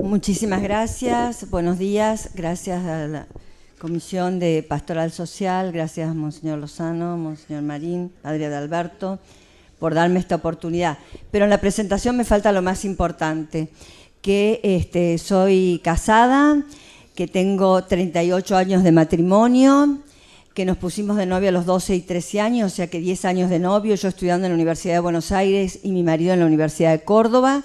Muchísimas gracias, buenos días, gracias a la Comisión de Pastoral Social, gracias a Monseñor Lozano, Monseñor Marín, Padre Adalberto, por darme esta oportunidad. Pero en la presentación me falta lo más importante, que soy casada, que tengo 38 años de matrimonio, que nos pusimos de novio a los 12 y 13 años, o sea que 10 años de novio, yo estudiando en la Universidad de Buenos Aires y mi marido en la Universidad de Córdoba,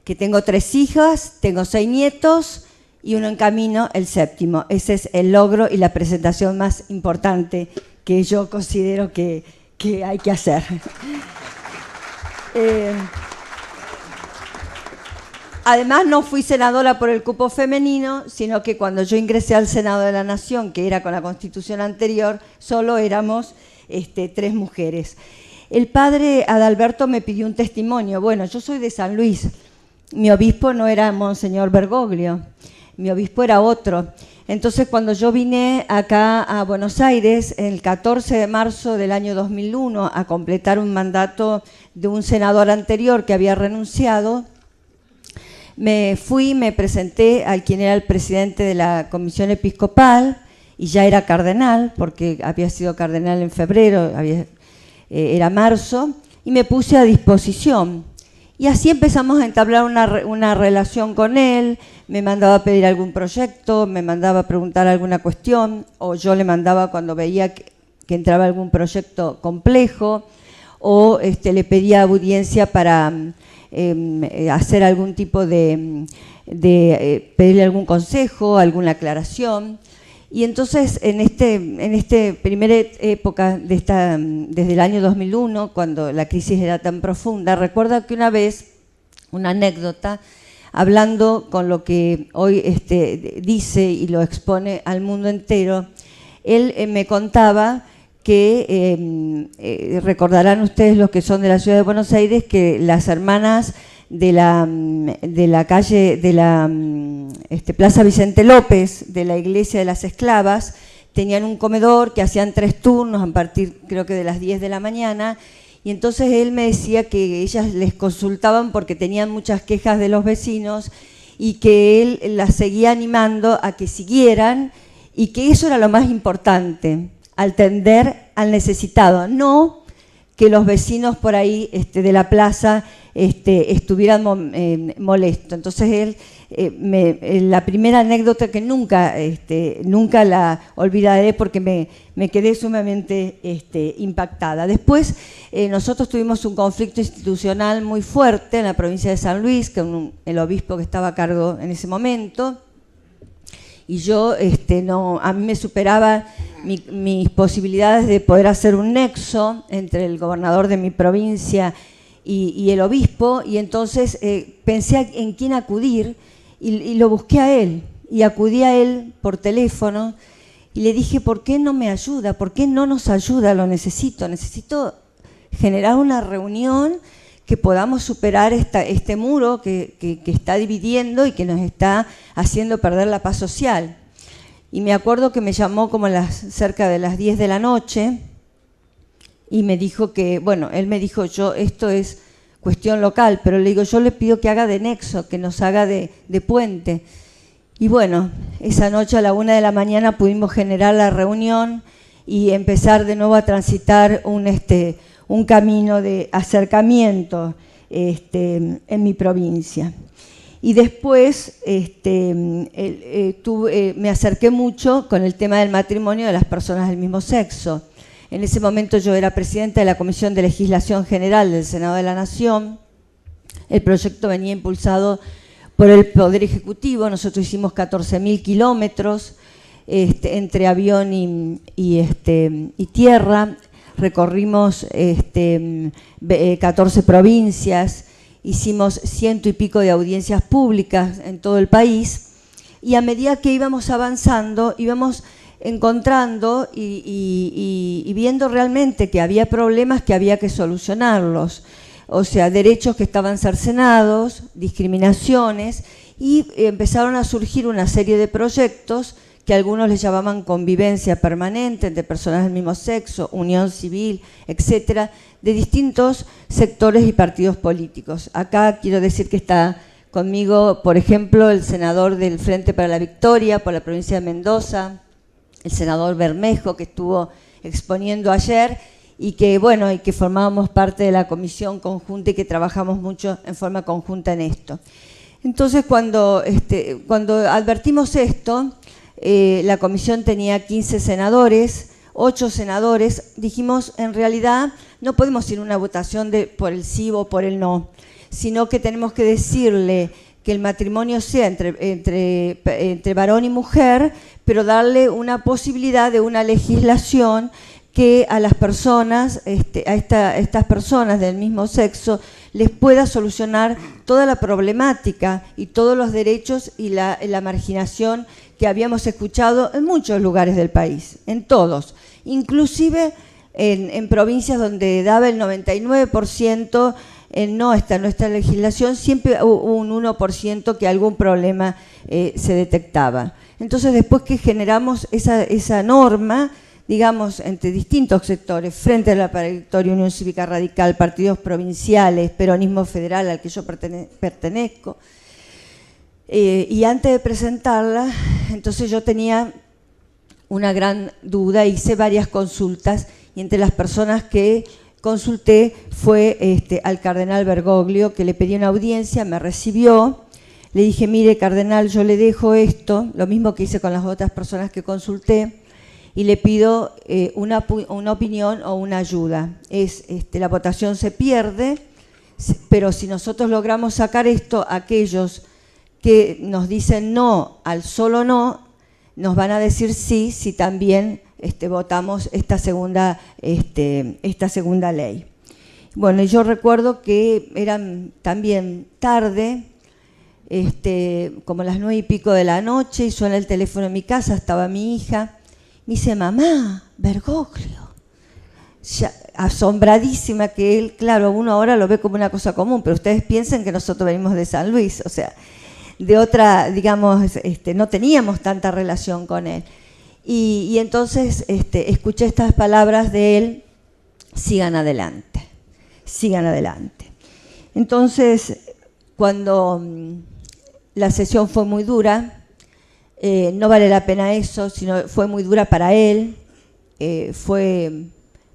que tengo 3 hijas, tengo 6 nietos y uno en camino, el 7º. Ese es el logro y la presentación más importante que yo considero que hay que hacer. Además, no fui senadora por el cupo femenino, sino que cuando yo ingresé al Senado de la Nación, que era con la Constitución anterior, solo éramos 3 mujeres. El padre Adalberto me pidió un testimonio. Bueno, yo soy de San Luis. Mi obispo no era Monseñor Bergoglio, mi obispo era otro. Entonces, cuando yo vine acá a Buenos Aires, el 14 de marzo del año 2001, a completar un mandato de un senador anterior que había renunciado, me presenté al quien era el presidente de la Comisión Episcopal, y ya era cardenal, porque había sido cardenal en febrero, era marzo, y me puse a disposición. Y así empezamos a entablar una relación con él, me mandaba a pedir algún proyecto, me mandaba a preguntar alguna cuestión, o yo le mandaba cuando veía que entraba algún proyecto complejo, o le pedía audiencia para hacer algún tipo de pedirle algún consejo, alguna aclaración. Y entonces, en esta primera época, desde el año 2001, cuando la crisis era tan profunda, recuerdo que una vez, una anécdota, hablando con lo que hoy dice y lo expone al mundo entero, él me contaba que, recordarán ustedes los que son de la ciudad de Buenos Aires, que las hermanas de la calle, de la Plaza Vicente López, de la Iglesia de las Esclavas, tenían un comedor que hacían 3 turnos a partir, creo que de las 10 de la mañana, y entonces él me decía que ellas les consultaban porque tenían muchas quejas de los vecinos y que él las seguía animando a que siguieran y que eso era lo más importante, atender al necesitado, no que los vecinos por ahí de la plaza estuvieran molestos. Entonces él, la primera anécdota que nunca la olvidaré porque me quedé sumamente impactada. Después nosotros tuvimos un conflicto institucional muy fuerte en la provincia de San Luis, con el obispo que estaba a cargo en ese momento, y yo, a mí me superaba mis posibilidades de poder hacer un nexo entre el gobernador de mi provincia y el obispo, y entonces pensé en quién acudir y lo busqué a él, y acudí a él por teléfono y le dije, ¿por qué no me ayuda? ¿Por qué no nos ayuda? Lo necesito generar una reunión que podamos superar este muro que está dividiendo y que nos está haciendo perder la paz social. Y me acuerdo que me llamó como cerca de las 10 de la noche y me dijo que, bueno, él me dijo, esto es cuestión local, pero le digo, yo le pido que haga de nexo, que nos haga de puente. Y bueno, esa noche a la 1 de la mañana pudimos generar la reunión y empezar de nuevo a transitar un camino de acercamiento en mi provincia. Y después me acerqué mucho con el tema del matrimonio de las personas del mismo sexo. En ese momento yo era presidenta de la Comisión de Legislación General del Senado de la Nación. El proyecto venía impulsado por el Poder Ejecutivo. Nosotros hicimos 14.000 kilómetros entre avión y tierra. Recorrimos 14 provincias, hicimos 100 y pico de audiencias públicas en todo el país, y a medida que íbamos avanzando, íbamos encontrando y viendo realmente que había problemas que había que solucionarlos, o sea, derechos que estaban cercenados, discriminaciones, y empezaron a surgir una serie de proyectos que algunos les llamaban convivencia permanente entre personas del mismo sexo, unión civil, etcétera, de distintos sectores y partidos políticos. Acá quiero decir que está conmigo, por ejemplo, el senador del Frente para la Victoria por la provincia de Mendoza, el senador Bermejo, que estuvo exponiendo ayer, y que, bueno, y que formábamos parte de la comisión conjunta y que trabajamos mucho en forma conjunta en esto. Entonces, cuando advertimos esto, la comisión tenía 15 senadores, 8 senadores, dijimos, en realidad no podemos ir a una votación por el sí o por el no, sino que tenemos que decirle que el matrimonio sea entre varón y mujer, pero darle una posibilidad de una legislación que a las personas, estas personas del mismo sexo, les pueda solucionar toda la problemática y todos los derechos y la marginación que habíamos escuchado en muchos lugares del país, en todos, inclusive en provincias donde daba el 99%, no está nuestra legislación, siempre hubo un 1% que algún problema se detectaba. Entonces, después que generamos esa norma, digamos, entre distintos sectores, Frente a la Victoria, Unión Cívica Radical, partidos provinciales, peronismo federal al que yo pertenezco, y antes de presentarla, entonces yo tenía una gran duda, hice varias consultas, y entre las personas que consulté fue al cardenal Bergoglio, que le pedí una audiencia, me recibió. Le dije, mire, cardenal, yo le dejo esto, lo mismo que hice con las otras personas que consulté, y le pido una opinión o una ayuda. La votación se pierde, pero si nosotros logramos sacar esto, aquellos que nos dicen no al solo no, nos van a decir sí si también votamos esta segunda ley. Bueno, yo recuerdo que eran también tarde, como las 9:00 de la noche, y suena el teléfono en mi casa, estaba mi hija, me dice, mamá, Bergoglio. Ya, asombradísima que él, claro, uno ahora lo ve como una cosa común, pero ustedes piensen que nosotros venimos de San Luis, o sea, de otra, digamos, no teníamos tanta relación con él. Y entonces escuché estas palabras de él, sigan adelante, sigan adelante. Entonces, cuando la sesión fue muy dura, no vale la pena eso, sino fue muy dura para él, fue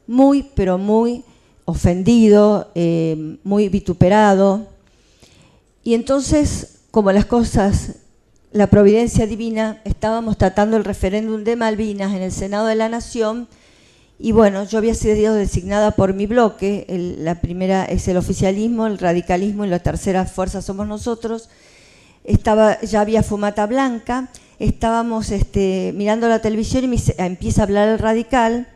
muy, pero muy ofendido, muy vituperado. Y entonces, como las cosas, la providencia divina, estábamos tratando el referéndum de Malvinas en el Senado de la Nación, y bueno, yo había sido designada por mi bloque, la primera es el oficialismo, el radicalismo, y la tercera fuerza somos nosotros. Ya había fumata blanca, estábamos mirando la televisión y empieza a hablar el radical,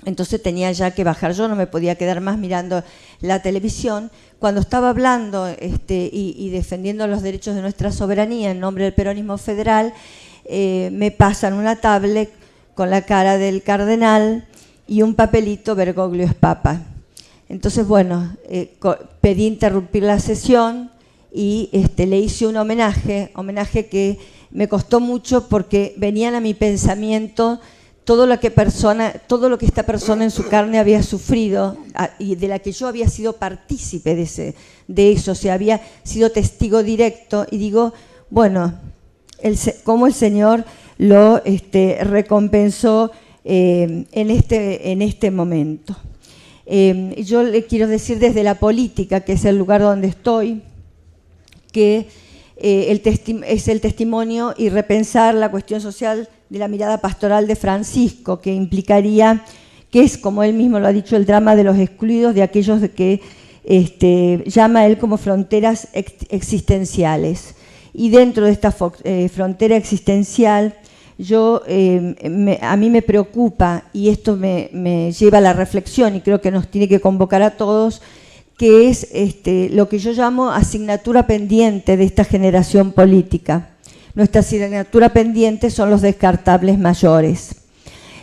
entonces tenía ya que bajar, yo no me podía quedar más mirando la televisión. Cuando estaba hablando y defendiendo los derechos de nuestra soberanía en nombre del peronismo federal, me pasan una tablet con la cara del cardenal y un papelito, Bergoglio es papa. Entonces, bueno, pedí interrumpir la sesión y le hice un homenaje que me costó mucho porque venían a mi pensamiento todo lo que esta persona en su carne había sufrido y de la que yo había sido partícipe de eso, o sea, había sido testigo directo, y digo, bueno, cómo el Señor lo recompensó en este momento. Yo le quiero decir desde la política, que es el lugar donde estoy, que es el testimonio y repensar la cuestión social de la mirada pastoral de Francisco, que implicaría, que es, como él mismo lo ha dicho, el drama de los excluidos, de aquellos que llama él como fronteras existenciales. Y dentro de esta frontera existencial, a mí me preocupa, y esto me lleva a la reflexión, y creo que nos tiene que convocar a todos, que es lo que yo llamo asignatura pendiente de esta generación política. Nuestra asignatura pendiente son los descartables mayores,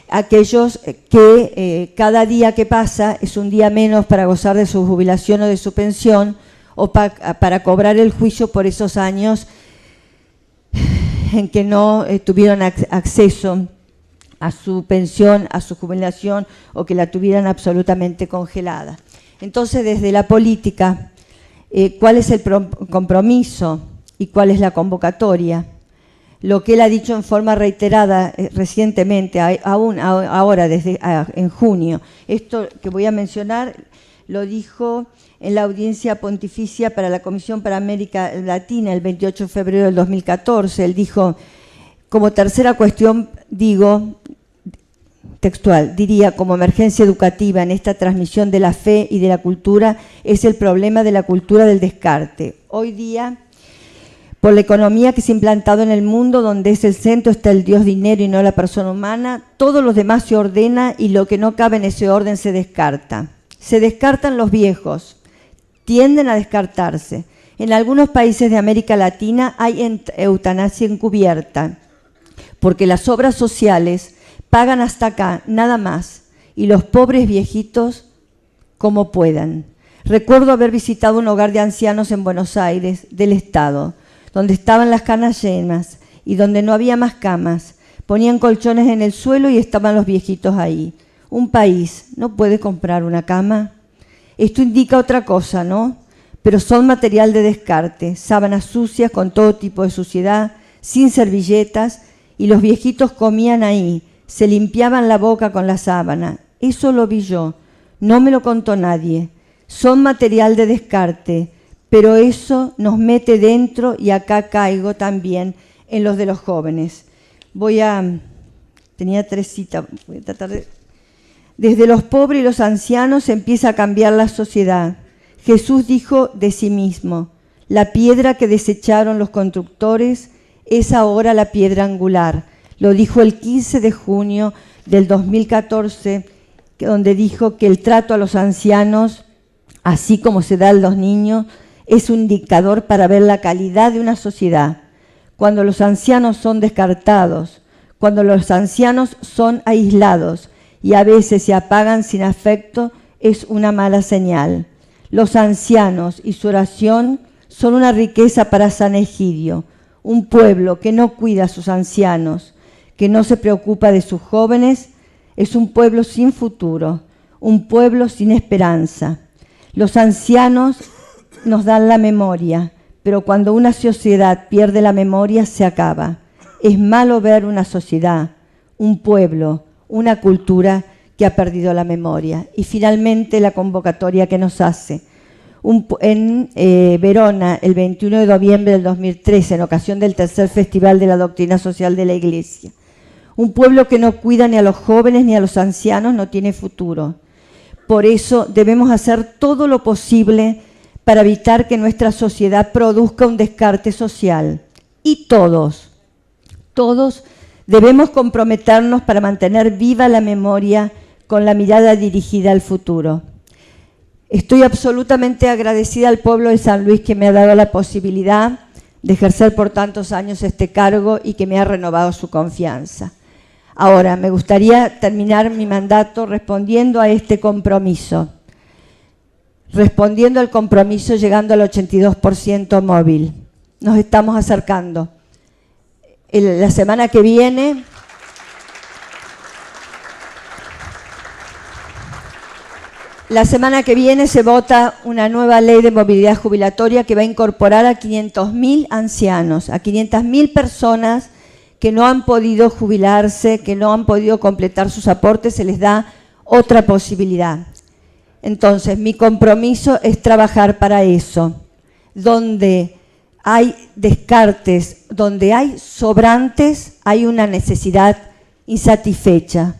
aquellos que cada día que pasa es un día menos para gozar de su jubilación o de su pensión, o para cobrar el juicio por esos años en que no tuvieron acceso a su pensión, a su jubilación, o que la tuvieran absolutamente congelada. Entonces, desde la política, cuál es el compromiso y cuál es la convocatoria. Lo que él ha dicho en forma reiterada recientemente, ahora, en junio. Esto que voy a mencionar lo dijo en la audiencia pontificia para la Comisión para América Latina el 28 de febrero del 2014. Él dijo, como tercera cuestión, textual, diría, como emergencia educativa en esta transmisión de la fe y de la cultura, es el problema de la cultura del descarte. Hoy día, por la economía que se ha implantado en el mundo, donde es el centro está el Dios dinero y no la persona humana, todo lo demás se ordena y lo que no cabe en ese orden se descarta. Se descartan los viejos, tienden a descartarse. En algunos países de América Latina hay eutanasia encubierta, porque las obras sociales pagan hasta acá, nada más, y los pobres viejitos como puedan. Recuerdo haber visitado un hogar de ancianos en Buenos Aires, del Estado, donde estaban las camas llenas y donde no había más camas. Ponían colchones en el suelo y estaban los viejitos ahí. Un país no puede comprar una cama. Esto indica otra cosa, ¿no? Pero son material de descarte, sábanas sucias con todo tipo de suciedad, sin servilletas, y los viejitos comían ahí, se limpiaban la boca con la sábana. Eso lo vi yo, no me lo contó nadie. Son material de descarte, pero eso nos mete dentro y acá caigo también en los de los jóvenes. Tenía 3 citas, voy a tratar de... Desde los pobres y los ancianos empieza a cambiar la sociedad. Jesús dijo de sí mismo, la piedra que desecharon los constructores es ahora la piedra angular. Lo dijo el 15 de junio del 2014, donde dijo que el trato a los ancianos, así como se da a los niños, es un indicador para ver la calidad de una sociedad. Cuando los ancianos son descartados, cuando los ancianos son aislados y a veces se apagan sin afecto, es una mala señal. Los ancianos y su oración son una riqueza para San Egidio. Un pueblo que no cuida a sus ancianos, que no se preocupa de sus jóvenes, es un pueblo sin futuro, un pueblo sin esperanza. Los ancianos nos dan la memoria, pero cuando una sociedad pierde la memoria se acaba. Es malo ver una sociedad, un pueblo, una cultura que ha perdido la memoria. Y finalmente la convocatoria que nos hace. En Verona, el 21 de noviembre del 2013, en ocasión del tercer Festival de la Doctrina Social de la Iglesia. Un pueblo que no cuida ni a los jóvenes ni a los ancianos no tiene futuro. Por eso debemos hacer todo lo posible para evitar que nuestra sociedad produzca un descarte social. Y todos debemos comprometernos para mantener viva la memoria con la mirada dirigida al futuro. Estoy absolutamente agradecida al pueblo de San Luis que me ha dado la posibilidad de ejercer por tantos años este cargo y que me ha renovado su confianza. Ahora, me gustaría terminar mi mandato respondiendo a este compromiso. Respondiendo al compromiso, llegando al 82% móvil. Nos estamos acercando. La semana que viene... La semana que viene se vota una nueva ley de movilidad jubilatoria que va a incorporar a 500.000 ancianos, a 500.000 personas que no han podido jubilarse, que no han podido completar sus aportes, se les da otra posibilidad. Entonces, mi compromiso es trabajar para eso. Donde hay descartes, donde hay sobrantes, hay una necesidad insatisfecha.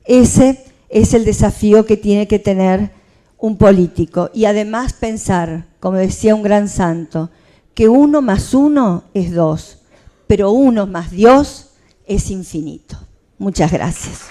Ese es el desafío que tiene que tener un político. Y además pensar, como decía un gran santo, que 1 más 1 es 2, pero 1 más Dios es infinito. Muchas gracias.